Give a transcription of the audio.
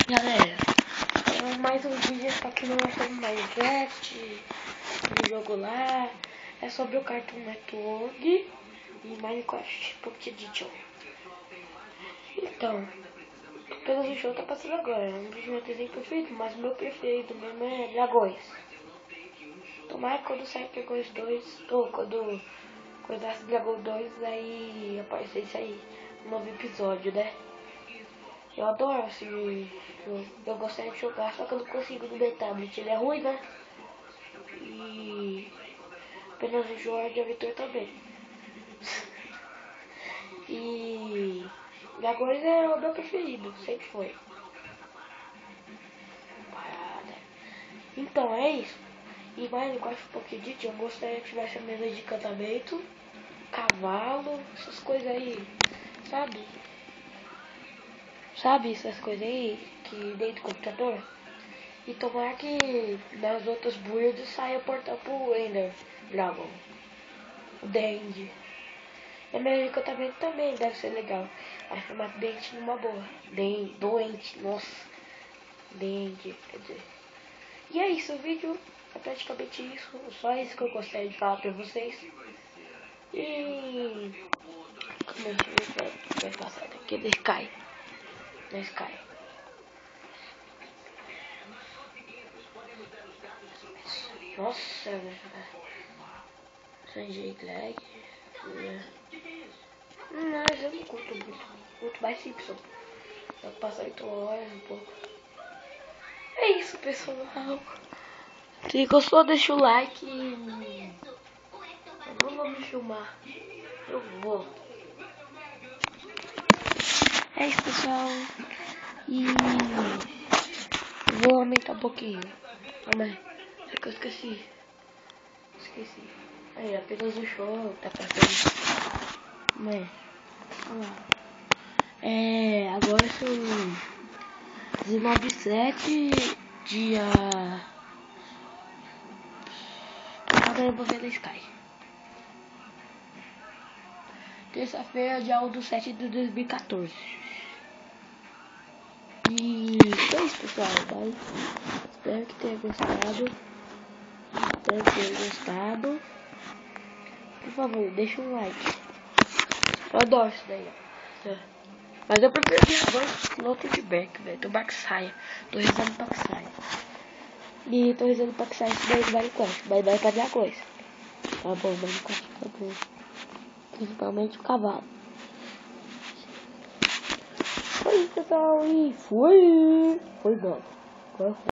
Galera, mais um vídeo aqui no nosso Minecraft, um jogo lá, é sobre o Cartoon Network e Minecraft Pocket Edition. Então, pelo show tá passando agora, não vejo meu desenho preferido, mas o meu preferido mesmo é Dragões. Tomara que quando sair Dragões 2, ou quando coisasse Dragão 2, aí aparecesse aí um novo episódio, né? Eu adoro esse jogo, eu gostaria de jogar, só que eu não consigo no meu tablet, ele é ruim, né? E apenas o Jorge e a Vitor também. E Dragões é o meu preferido, sempre foi. Parada. Então é isso. E Minecraft Pocket Edition, eu gostaria que tivesse a mesa de encantamento, cavalo, essas coisas aí, sabe? Sabe essas coisas aí que dentro do computador? E tomara que nas outras builds saia o portal pro Ender Dragon. O Dende. E a minha encantamento também deve ser legal. Vai chamar Dente numa boa. Doente, nossa. Dente, quer dizer. E é isso, o vídeo é praticamente isso. Só isso que eu gostaria de falar pra vocês. E como a gente vai passar daqui da Sky. Da Sky. Nossa, Sanjay Lag. Mas eu não curto muito. Curto mais Simpson. Dá pra passar 8 horas um pouco. É isso, pessoal. Se gostou, deixa o like. Eu não vou me filmar. Eu vou. É isso, pessoal. E vou aumentar um pouquinho. Calma aí. É que eu esqueci. Aí, apenas o show tá passando. Olha lá. Agora são 19/7, dia... Agora eu vou ver na Sky. Terça-feira, dia 1/7 de 2014. E é isso, pessoal. Espero que tenha gostado. Por favor, deixa um like. Eu adoro isso daí, ó. Mas eu prefiro agora no feedback, velho. Tomara que saia. Tô rezando pra que saia. E tô rezando pra que saia isso daí do Minecraft. Bye bye pra Dragões. Tá bom, Minecraft tá bom. Principalmente o cavalo. Foi isso, pessoal. E fui. Foi bom. Agora foi.